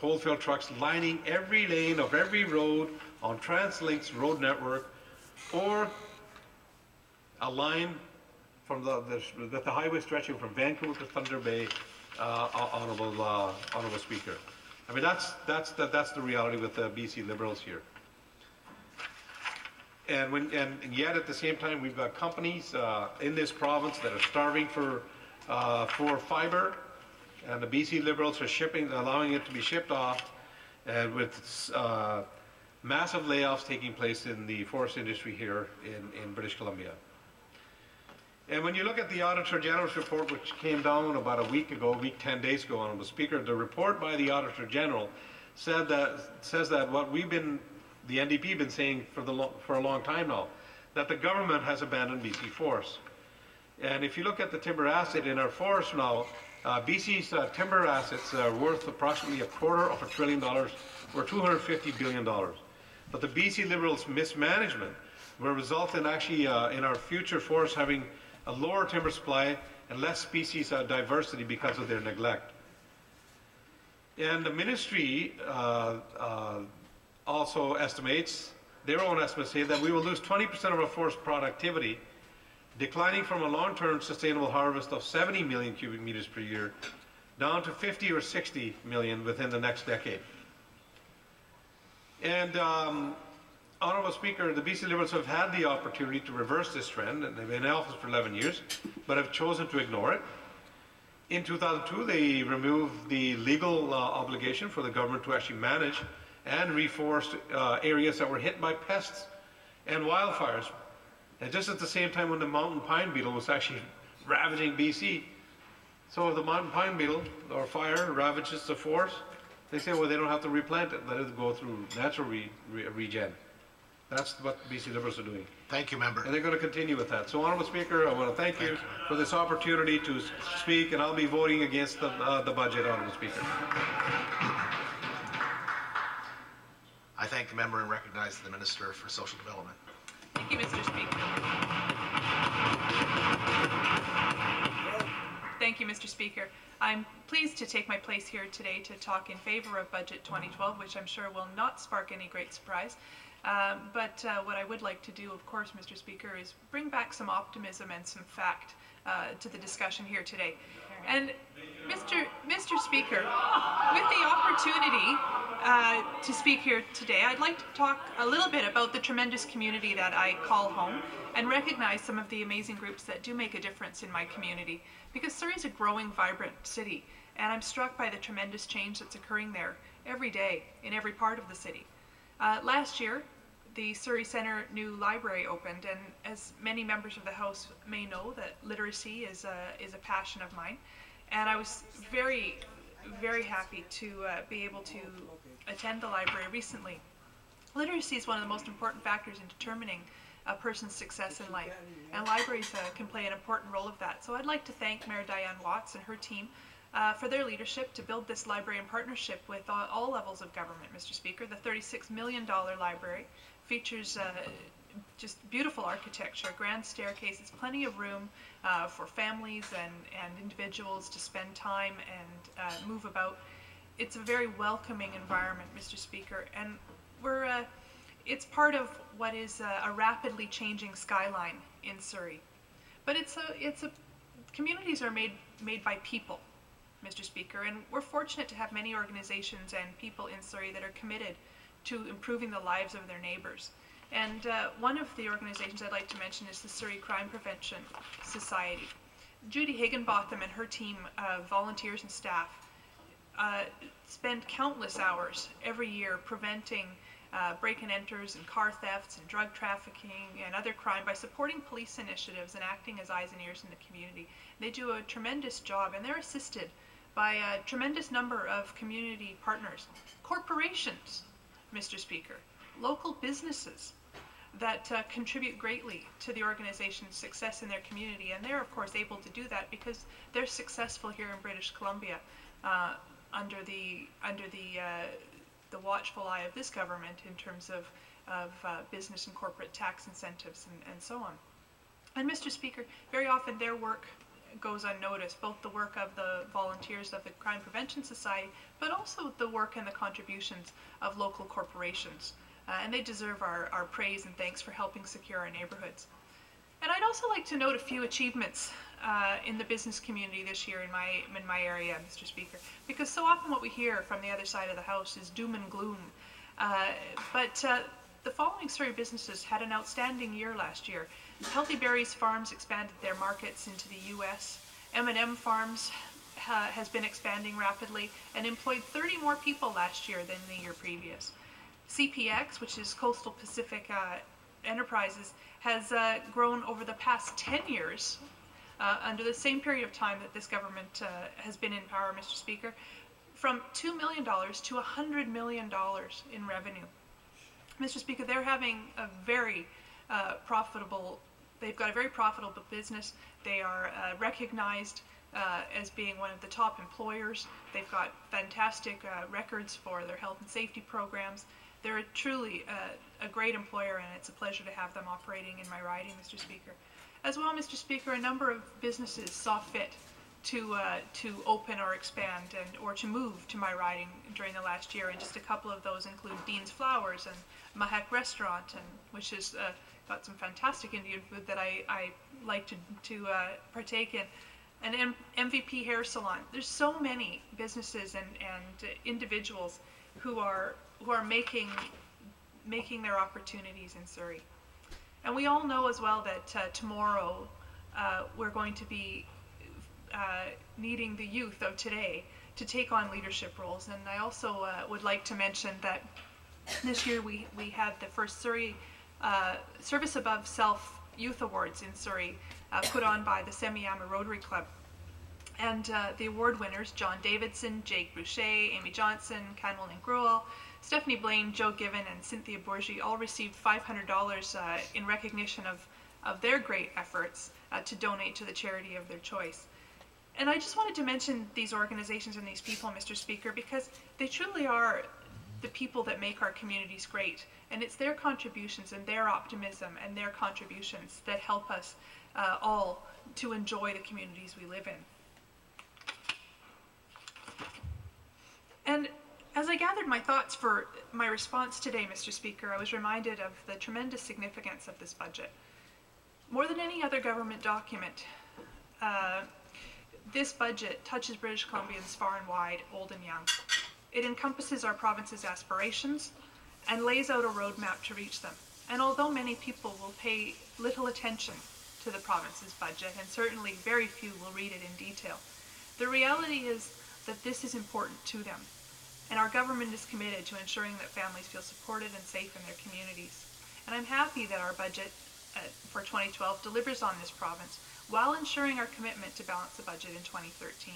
coal-filled trucks lining every lane of every road on TransLink's road network, or a line from the highway stretching from Vancouver to Thunder Bay, Honourable Speaker. I mean, that's the reality with the BC Liberals here. And yet at the same time, we've got companies in this province that are starving for fibre, and the BC Liberals are allowing it to be shipped off, and with massive layoffs taking place in the forest industry here in British Columbia. And when you look at the Auditor General's report, which came down about a week 10 days ago, Honourable Speaker, the report by the Auditor General says that what the NDP been saying for a long time now, that the government has abandoned BC forests. And if you look at the timber asset in our forests now, BC's timber assets are worth approximately $250 billion, or $250 billion. But the BC Liberals' mismanagement will result in actually in our future forests having a lower timber supply and less species diversity because of their neglect. And the ministry also estimates, their own estimates say, that we will lose 20% of our forest productivity, declining from a long-term sustainable harvest of 70 million cubic meters per year down to 50 or 60 million within the next decade. And Honourable Speaker, the BC Liberals have had the opportunity to reverse this trend, and they've been in office for 11 years, but have chosen to ignore it. In 2002, they removed the legal obligation for the government to actually manage and reforest areas that were hit by pests and wildfires. And just at the same time when the mountain pine beetle was actually ravaging BC. So if the mountain pine beetle or fire ravages the forest, they say, well, they don't have to replant it, let it go through natural regen. That's what BC Liberals are doing. Thank you, member. And they're going to continue with that. So, Honourable Speaker, I want to thank you for this opportunity to speak, and I'll be voting against the budget, Honourable Speaker. I thank the member and recognize the Minister for Social Development. Thank you, Mr. Speaker. Thank you, Mr. Speaker. I'm pleased to take my place here today to talk in favour of Budget 2012, which I'm sure will not spark any great surprise. But what I would like to do, of course, Mr. Speaker, is bring back some optimism and some fact to the discussion here today. And Mr. Speaker, with the opportunity to speak here today, I'd like to talk a little bit about the tremendous community that I call home and recognize some of the amazing groups that do make a difference in my community. Because Surrey is a growing, vibrant city, and I'm struck by the tremendous change that's occurring there every day in every part of the city. Last year, the Surrey Centre new library opened, and as many members of the House may know, that literacy is a passion of mine, and I was very, very happy to be able to attend the library recently. Literacy is one of the most important factors in determining a person's success in life, and libraries can play an important role of that. So I'd like to thank Mayor Diane Watts and her team for their leadership to build this library in partnership with all levels of government, Mr. Speaker. The $36 million library features just beautiful architecture, grand staircases, plenty of room for families and individuals to spend time and move about. It's a very welcoming environment, Mr. Speaker, and it's part of what is a rapidly changing skyline in Surrey. But communities are made by people, Mr. Speaker, and we're fortunate to have many organizations and people in Surrey that are committed to improving the lives of their neighbours. And one of the organizations I'd like to mention is the Surrey Crime Prevention Society. Judy Higginbotham and her team of volunteers and staff spend countless hours every year preventing break-and-enters and car thefts and drug trafficking and other crime by supporting police initiatives and acting as eyes and ears in the community. They do a tremendous job, and they're assisted by a tremendous number of community partners, corporations, Mr. Speaker, local businesses that contribute greatly to the organization's success in their community, and they're of course able to do that because they're successful here in British Columbia under the watchful eye of this government in terms of business and corporate tax incentives and so on. And Mr. Speaker, very often their work goes unnoticed, both the work of the volunteers of the Crime Prevention Society, but also the work and the contributions of local corporations. And they deserve our praise and thanks for helping secure our neighborhoods. And I'd also like to note a few achievements in the business community this year in my area, Mr. Speaker, because so often what we hear from the other side of the House is doom and gloom. But the following Surrey businesses had an outstanding year last year. Healthy Berries Farms expanded their markets into the U.S. M&M Farms has been expanding rapidly and employed 30 more people last year than the year previous. CPX, which is Coastal Pacific Enterprises, has grown over the past 10 years, under the same period of time that this government has been in power, Mr. Speaker, from $2 million to $100 million in revenue. Mr. Speaker, they're having a very they've got a very profitable business. They are recognized as being one of the top employers. They've got fantastic records for their health and safety programs. They're truly a great employer, and it's a pleasure to have them operating in my riding, Mr. Speaker. As well, Mr. Speaker, a number of businesses saw fit to open or expand or to move to my riding during the last year, and just a couple of those include Dean's Flowers and Mahek Restaurant, which has got some fantastic Indian food that I like to partake in, and MVP Hair Salon. There's so many businesses and individuals who are making their opportunities in Surrey. And we all know as well that tomorrow we're going to be needing the youth of today to take on leadership roles. And I also would like to mention that this year we had the first Surrey Service Above Self Youth Awards in Surrey, put on by the Semiyama Rotary Club. And the award winners, John Davidson, Jake Boucher, Amy Johnson, Canwell Gruel, Stephanie Blaine, Joe Given, and Cynthia Bourgie all received $500 in recognition of their great efforts to donate to the charity of their choice. And I just wanted to mention these organizations and these people, Mr. Speaker, because they truly are the people that make our communities great. And it's their contributions and their optimism and their contributions that help us all to enjoy the communities we live in. And as I gathered my thoughts for my response today, Mr. Speaker, I was reminded of the tremendous significance of this budget. More than any other government document, this budget touches British Columbians far and wide, old and young. It encompasses our province's aspirations and lays out a roadmap to reach them. And although many people will pay little attention to the province's budget, and certainly very few will read it in detail, the reality is that this is important to them. And our government is committed to ensuring that families feel supported and safe in their communities. And I'm happy that our budget for 2012 delivers on this province while ensuring our commitment to balance the budget in 2013.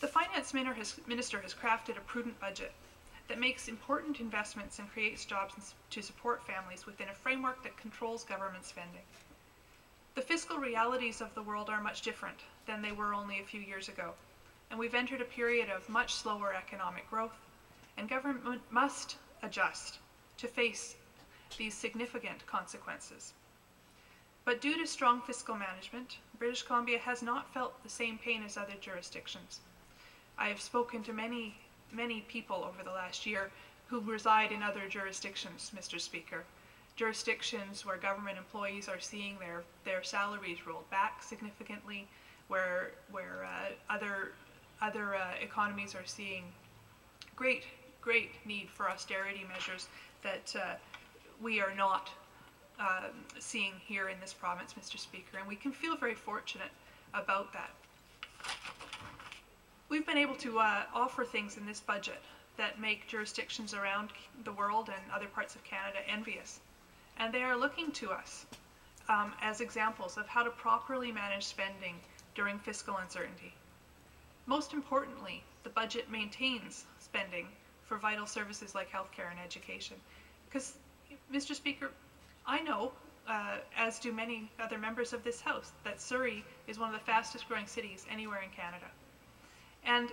The Finance Minister has crafted a prudent budget that makes important investments and creates jobs to support families within a framework that controls government spending. The fiscal realities of the world are much different than they were only a few years ago, and we've entered a period of much slower economic growth, and government must adjust to face these significant consequences. But due to strong fiscal management, British Columbia has not felt the same pain as other jurisdictions. I have spoken to many people over the last year who reside in other jurisdictions, Mr. Speaker. Jurisdictions where government employees are seeing their salaries rolled back significantly, where other economies are seeing great need for austerity measures that we are not seeing here in this province, Mr. Speaker, and we can feel very fortunate about that. We've been able to offer things in this budget that make jurisdictions around the world and other parts of Canada envious, and they are looking to us as examples of how to properly manage spending during fiscal uncertainty. Most importantly, the budget maintains spending for vital services like healthcare and education. Because, Mr. Speaker, I know, as do many other members of this House, that Surrey is one of the fastest growing cities anywhere in Canada. And,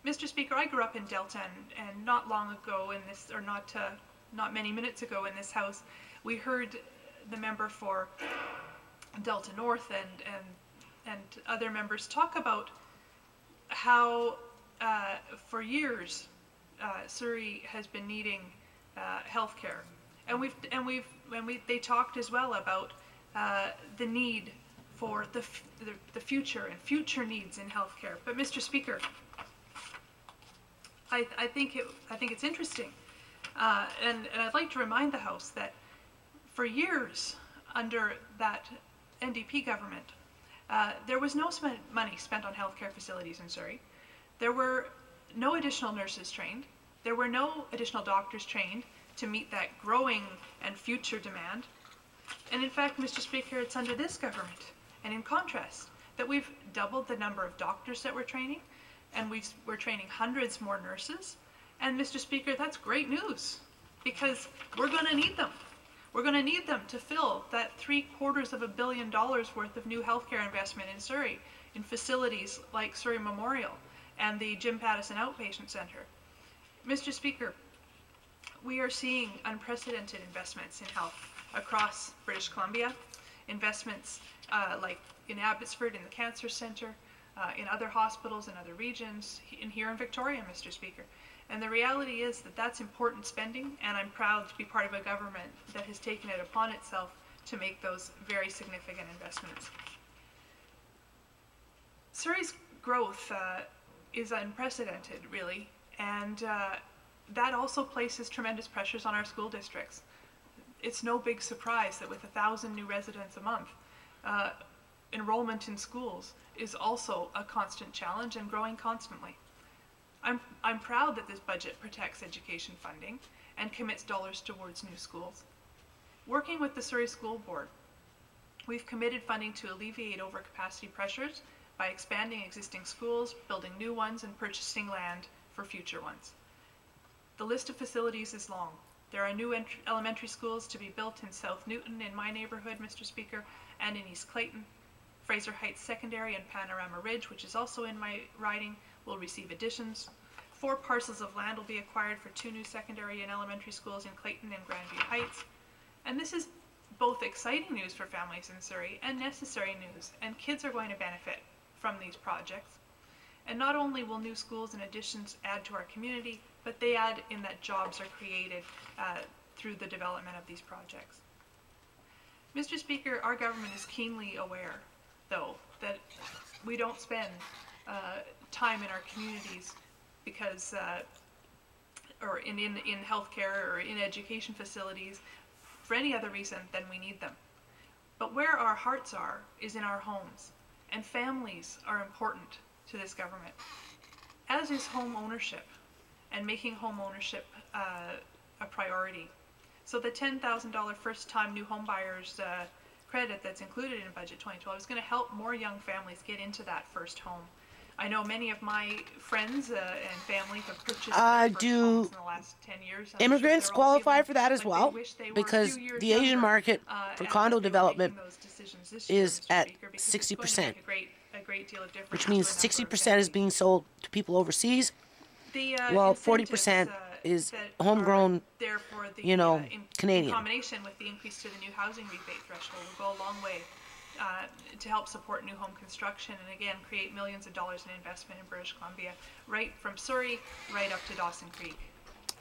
Mr. Speaker, I grew up in Delta, and not long ago in this, or not many minutes ago in this House, we heard the member for Delta North and and other members talk about how for years Surrey has been needing health care, and they talked as well about the need for the future and future needs in healthcare. But Mr. Speaker, I think it's interesting, and I'd like to remind the House that for years under that NDP government, there was no money spent on healthcare facilities in Surrey. There were no additional nurses trained. There were no additional doctors trained to meet that growing and future demand. And in fact, Mr. Speaker, it's under this government, and in contrast, that we've doubled the number of doctors that we're training, and we're training hundreds more nurses. And Mr. Speaker, that's great news, because we're going to need them. We're going to need them to fill that $750 million worth of new healthcare investment in Surrey, in facilities like Surrey Memorial and the Jim Pattison Outpatient Centre. Mr. Speaker, we are seeing unprecedented investments in health across British Columbia, investments like in Abbotsford in the Cancer Centre, in other hospitals in other regions, here in Victoria, Mr. Speaker. And the reality is that that's important spending, and I'm proud to be part of a government that has taken it upon itself to make those very significant investments. Surrey's growth is unprecedented, really, and that also places tremendous pressures on our school districts. It's no big surprise that with 1,000 new residents a month, enrollment in schools is also a constant challenge and growing constantly. I'm proud that this budget protects education funding and commits dollars towards new schools. Working with the Surrey School Board, we've committed funding to alleviate overcapacity pressures by expanding existing schools, building new ones, and purchasing land for future ones. The list of facilities is long. There are new elementary schools to be built in South Newton, in my neighborhood, Mr. Speaker, and in East Clayton. Fraser Heights Secondary and Panorama Ridge, which is also in my riding, will receive additions. 4 parcels of land will be acquired for 2 new secondary and elementary schools in Clayton and Grandview Heights. And this is both exciting news for families in Surrey and necessary news, and kids are going to benefit from these projects. And not only will new schools and additions add to our community, but they add in that jobs are created through the development of these projects. Mr. Speaker, our government is keenly aware, though, that we don't spend time in our communities because, or in healthcare or in education facilities for any other reason than we need them. But where our hearts are is in our homes, and families are important to this government, as is home ownership and making home ownership a priority. So the $10,000 first-time new home buyers credit that's included in Budget 2012 is going to help more young families get into that first home. I know many of my friends and family have purchased their first homes in the last 10 years. Immigrants qualify for that as well, because the Asian market for condo development is at 60%, which means 60% is being sold to people overseas, while 40% is homegrown, Canadian. In combination with the increase to the new housing rebate threshold will go a long way to help support new home construction and again create millions of dollars in investment in British Columbia, right from Surrey right up to Dawson Creek.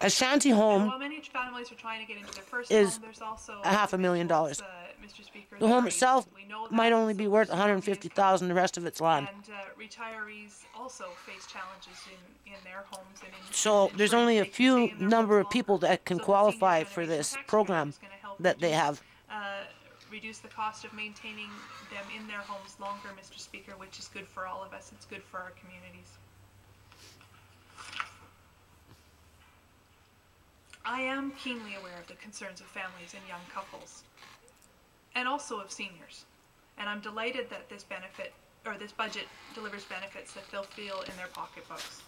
A shanty home while many families are trying to get into their first is home, there's also $500,000. Mr. Speaker, The home itself might only be worth $150,000 the rest of its land. And retirees also face challenges in their homes. And So there's only a few number of people that can qualify for this program that they have. Reduce the cost of maintaining them in their homes longer, Mr. Speaker, which is good for all of us. It's good for our communities. I am keenly aware of the concerns of families and young couples, and also of seniors. And I'm delighted that this budget delivers benefits that they'll feel in their pocketbooks.